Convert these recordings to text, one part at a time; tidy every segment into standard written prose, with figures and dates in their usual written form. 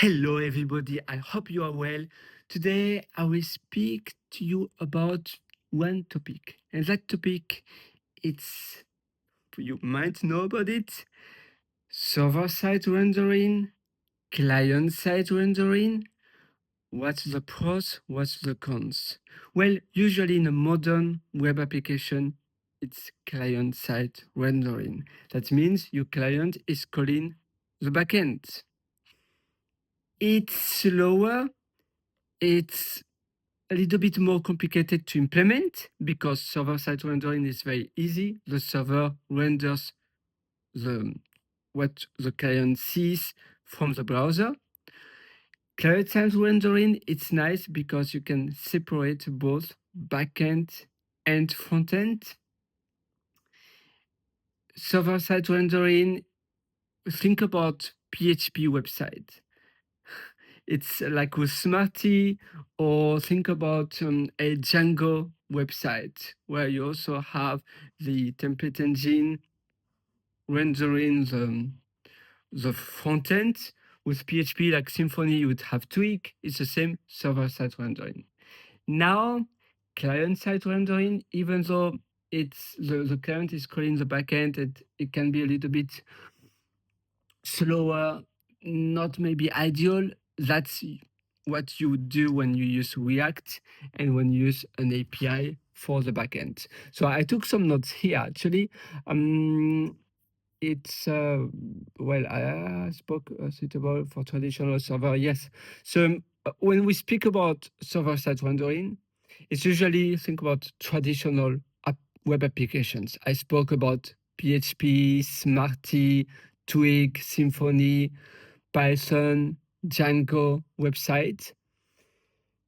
Hello, everybody. I hope you are well. Today, I will speak to you about one topic, and that topic, it's you might know about it: server-side rendering, client-side rendering. What's the pros? What's the cons? Well, usually in a modern web application, it's client-side rendering. That means your client is calling the backend. It's slower. It's a little bit more complicated to implement because server-side rendering is very easy. The server renders what the client sees from the browser. Client-side rendering, it's nice because you can separate both backend and frontend. Server-side rendering, think about PHP website. It's like with Smarty, or think about a Django website where you also have the template engine rendering the front end. With PHP like Symfony, you would have Twig. It's the same server-side rendering. Now, client-side rendering, even though it's the client is calling the backend, it can be a little bit slower, not maybe ideal. That's what you would do when you use React and when you use an API for the backend. So I took some notes here actually. It's well, I spoke suitable for traditional server. Yes. So when we speak about server-side rendering, it's usually think about traditional web applications. I spoke about PHP, Smarty, Twig, Symfony, Python, Django website.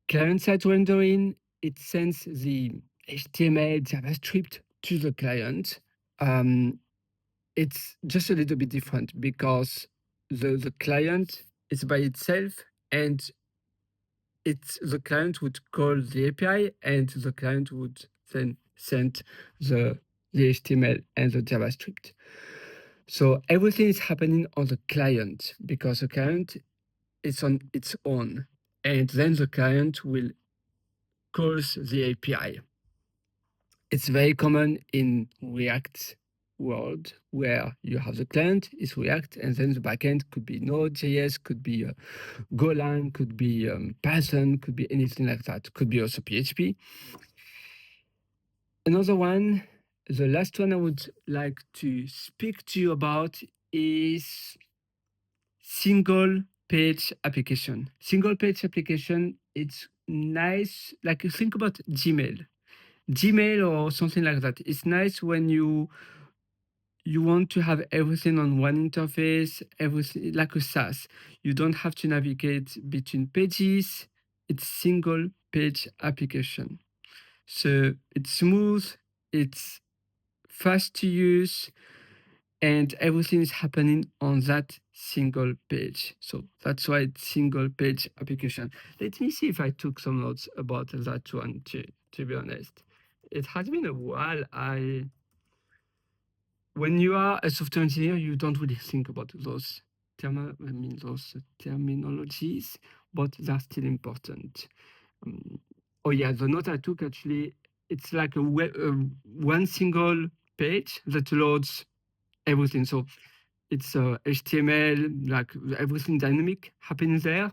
Client-side rendering, it sends the HTML, JavaScript to the client. It's just a little bit different because the client is by itself, and the client would call the API, and the client would then send the HTML and the JavaScript. So everything is happening on the client because the client is on its own, and then the client will call the API. It's very common in React world where you have the client is React, and then the backend could be Node.js, could be Golang, could be Python, could be anything like that. Could be also PHP. Another one, the last one I would like to speak to you about is single page application. Single page application, it's nice. Like think about Gmail or something like that. It's nice when you want to have everything on one interface, everything like a SaaS. You don't have to navigate between pages. It's single page application. So it's smooth, it's fast to use, and everything is happening on that single page. So that's why it's single page application. Let me see if I took some notes about that one, to be honest. It has been a while. When you are a software engineer, you don't really think about those terminologies, but they're still important. Oh yeah, the note I took actually, it's like one single page that loads everything. So it's HTML, like everything dynamic happening there.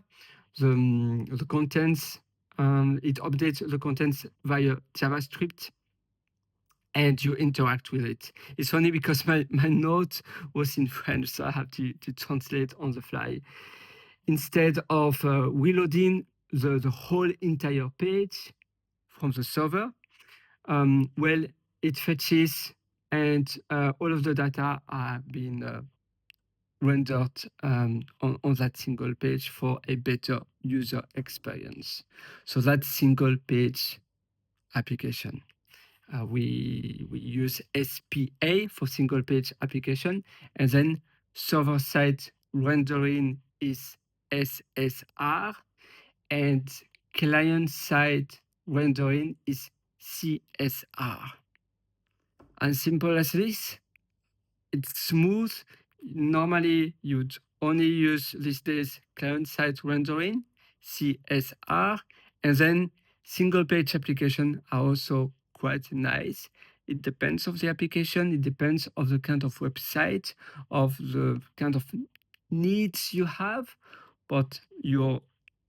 The contents, it updates the contents via JavaScript, and you interact with it. It's funny because my note was in French, so I have to translate on the fly. Instead of reloading the whole entire page from the server, well, it fetches, and all of the data are being rendered on that single page for a better user experience. So that's single page application. We use SPA for single page application, and then server side rendering is SSR, and client side rendering is CSR. And simple as this, it's smooth. Normally you'd only use these days client-side rendering, CSR, and then single-page application are also quite nice. It depends of the application, it depends of the kind of website, of the kind of needs you have, but your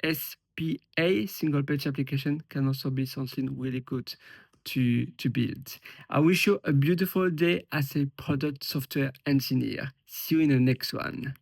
SPA, single-page application, can also be something really good to build. I wish you a beautiful day as a product software engineer. See you in the next one.